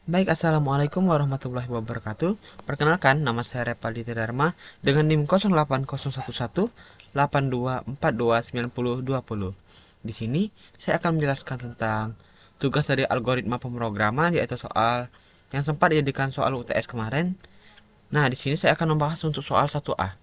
Baik, Assalamualaikum warahmatullahi wabarakatuh. Perkenalkan, nama saya Revaldi Dharma dengan NIM 080118242920. Di sini saya akan menjelaskan tentang tugas dari algoritma pemrograman, yaitu soal yang sempat dijadikan soal UTS kemarin. Nah, di sini saya akan membahas untuk soal 1A.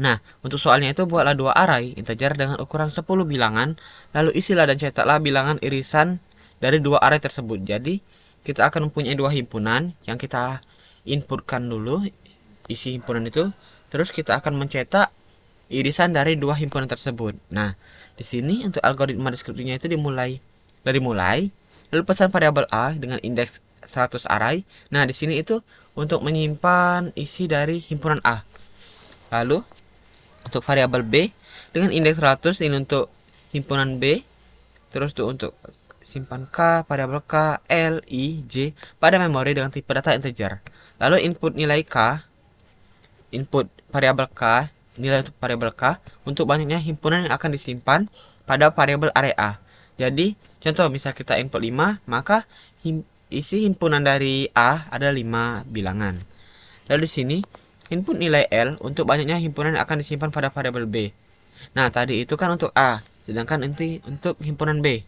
Nah, untuk soalnya itu buatlah dua array integer dengan ukuran 10 bilangan, lalu isilah dan cetaklah bilangan irisan dari dua array tersebut. Jadi, kita akan mempunyai dua himpunan yang kita inputkan dulu isi himpunan itu, terus kita akan mencetak irisan dari dua himpunan tersebut. Nah, di sini untuk algoritma deskripsinya itu dimulai dari mulai, lalu pesan variabel A dengan indeks 100 array. Nah, di sini itu untuk menyimpan isi dari himpunan A. Lalu untuk variabel B dengan indeks 100 ini untuk himpunan B, terus tuh untuk simpan K, variabel K, L, I, J pada memori dengan tipe data integer. Lalu input nilai K, input variabel K, nilai untuk variabel K untuk banyaknya himpunan yang akan disimpan pada variabel array A. Jadi, contoh misal kita input 5, maka isi himpunan dari A ada 5 bilangan. Lalu di sini input nilai L untuk banyaknya himpunan yang akan disimpan pada variabel B. Nah, tadi itu kan untuk A, sedangkan nanti untuk himpunan B.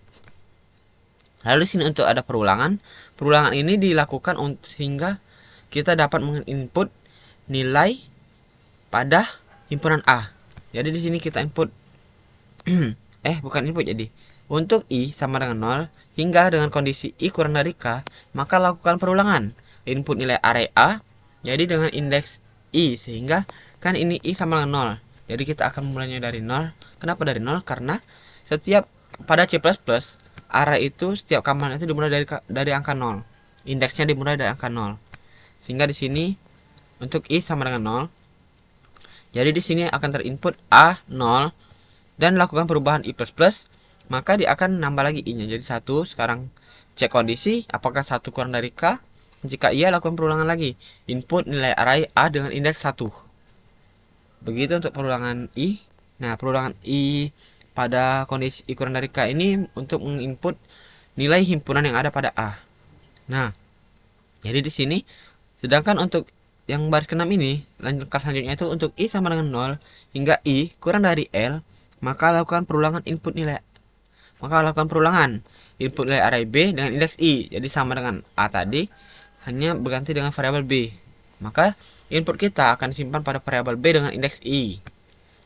Lalu di sini untuk ada perulangan. Perulangan ini dilakukan sehingga kita dapat menginput nilai pada himpunan A. Jadi di sini kita input bukan input jadi. Untuk I sama dengan 0 hingga dengan kondisi I kurang dari K, maka lakukan perulangan. Input nilai array A jadi dengan indeks I, sehingga kan ini I sama dengan 0. Jadi kita akan memulainya dari 0. Kenapa dari 0? Karena setiap pada C++ array itu setiap kamaran itu dimulai dari angka 0. Indeksnya dimulai dari angka 0. Sehingga di sini untuk I sama dengan 0. Jadi di sini akan terinput A 0 dan lakukan perubahan I++, maka dia akan nambah lagi I-nya jadi 1. Sekarang cek kondisi apakah 1 kurang dari K. Jika iya, lakukan perulangan lagi. Input nilai array A dengan indeks 1. Begitu untuk perulangan I. Nah, perulangan I pada kondisi I kurang dari K ini untuk menginput nilai himpunan yang ada pada A. Nah, jadi di sini sedangkan untuk yang baris ke-6 ini, langkah selanjutnya itu untuk I sama dengan 0 hingga I kurang dari L, maka lakukan perulangan input nilai. Maka lakukan perulangan input nilai array B dengan indeks I. Jadi sama dengan A tadi, hanya berganti dengan variabel B. Maka input kita akan disimpan pada variabel B dengan indeks I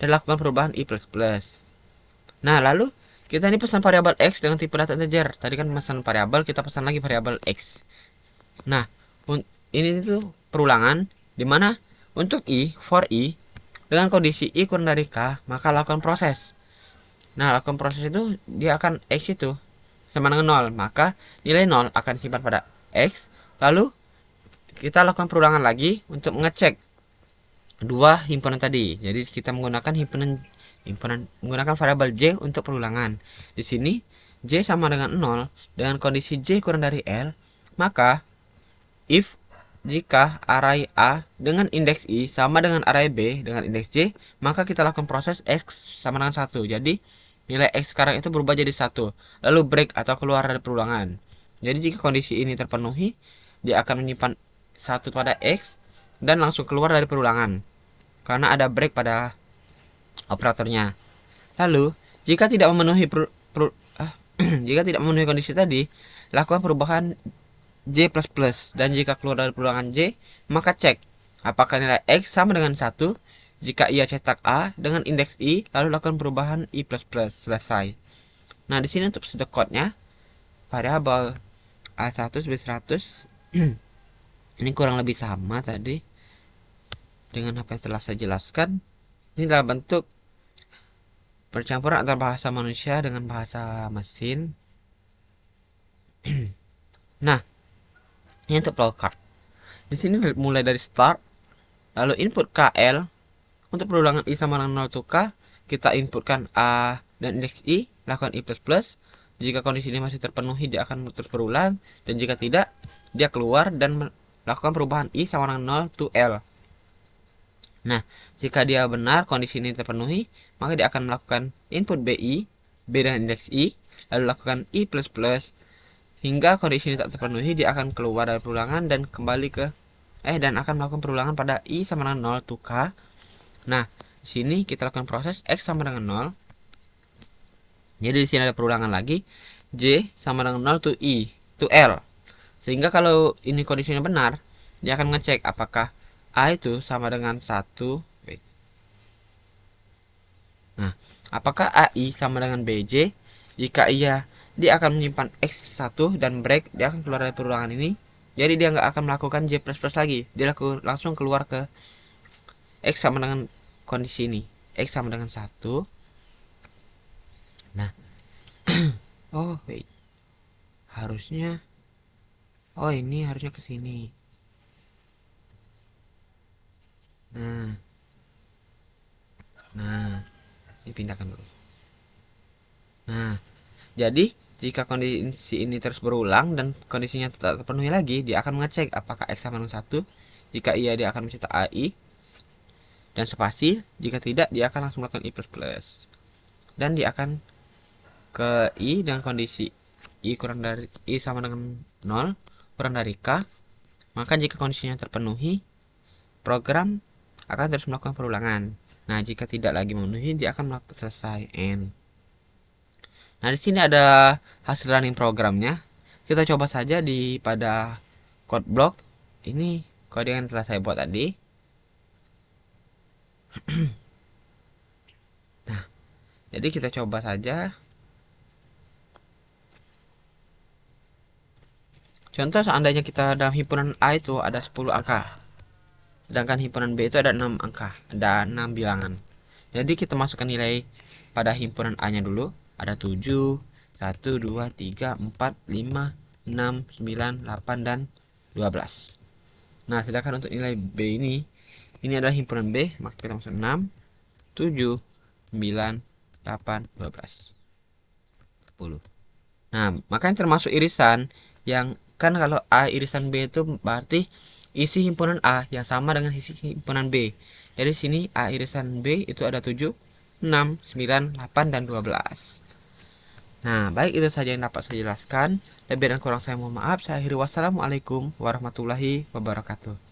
dan lakukan perubahan I++. Nah, lalu kita ini pesan variabel X dengan tipe data integer. Tadi kan pesan variabel, kita pesan lagi variabel X. Nah, ini tuh perulangan dimana untuk I, for I dengan kondisi I kurang dari K, maka lakukan proses. Nah, lakukan proses itu dia akan X itu sama dengan 0, maka nilai 0 akan disimpan pada X. Lalu kita lakukan perulangan lagi untuk mengecek dua himpunan tadi. Jadi kita menggunakan himpunan menggunakan variabel J untuk perulangan. Di sini J sama dengan 0 dengan kondisi J kurang dari L, maka if jika array A dengan indeks I sama dengan array B dengan indeks J, maka kita lakukan proses X sama dengan 1. Jadi nilai X sekarang itu berubah jadi 1. Lalu break atau keluar dari perulangan. Jadi jika kondisi ini terpenuhi, dia akan menyimpan 1 pada X dan langsung keluar dari perulangan karena ada break pada operatornya. Lalu jika tidak memenuhi jika tidak memenuhi kondisi tadi, lakukan perubahan J++, dan jika keluar dari perulangan J, maka cek apakah nilai X sama dengan 1. Jika iya, cetak A dengan indeks I, lalu lakukan perubahan I++. Selesai. Nah, di sini untuk pseudocode-nya variabel A100 B100 ini kurang lebih sama tadi dengan apa yang telah saya jelaskan. Ini dalam bentuk percampuran antara bahasa manusia dengan bahasa mesin. Nah, ini untuk flowchart. Di sini mulai dari start, lalu input KL untuk perulangan I sama dengan 0 to K, kita inputkan A dan indeks I, lakukan I++. Jika kondisi ini masih terpenuhi, dia akan terus berulang, dan jika tidak, dia keluar dan lakukan perubahan I sama dengan 0 to L. Nah, jika dia benar kondisi ini terpenuhi, maka dia akan melakukan input BI, B dengan indeks I, lalu lakukan I++, Hingga kondisi ini tak terpenuhi, dia akan keluar dari perulangan dan kembali ke dan akan melakukan perulangan pada I sama dengan 0 to K. Nah, di sini kita lakukan proses X sama dengan 0. Jadi di sini ada perulangan lagi. J sama dengan 0 to I to L. Sehingga kalau ini kondisinya benar, dia akan ngecek apakah A itu sama dengan 1. Nah, apakah AI sama dengan BJ? Jika iya, dia akan menyimpan X1 dan break, dia akan keluar dari perulangan ini. Jadi dia nggak akan melakukan J++ lagi. Dia langsung keluar ke X sama dengan kondisi ini. X sama dengan 1. Nah, oh wait. Harusnya ini harusnya ke sini. Nah, dipindahkan dulu. Nah, jadi jika kondisi ini terus berulang dan kondisinya tidak terpenuhi lagi, dia akan mengecek apakah X sama dengan 1. Jika iya, dia akan mencetak AI dan spasi. Jika tidak, dia akan langsung melakukan I++. Dan dia akan ke I dengan kondisi I sama dengan 0 kurang dari K. Maka jika kondisinya terpenuhi, program akan terus melakukan perulangan. Nah, jika tidak lagi memenuhi, dia akan melakukan selesai N. Nah, di sini ada hasil running programnya. Kita coba saja pada code block. Ini kode yang telah saya buat tadi. Nah, jadi kita coba saja. Contoh seandainya kita dalam himpunan A itu ada 10 angka. Sedangkan himpunan B itu ada 6 angka, ada 6 bilangan. Jadi kita masukkan nilai pada himpunan A-nya dulu. Ada 7, 1, 2, 3, 4, 5, 6, 9, 8, dan 12. Nah, sedangkan untuk nilai B ini adalah himpunan B, maka kita masuk 6, 7, 9, 8, 12, 10. Nah, makanya termasuk irisan yang kan kalau A irisan B itu berarti isi himpunan A yang sama dengan isi himpunan B. Jadi sini A irisan B itu ada 7, 6, 9, 8, dan 12. Nah, baik, itu saja yang dapat saya jelaskan. Lebih dan kurang saya mohon maaf. Saya akhiri, wassalamualaikum warahmatullahi wabarakatuh.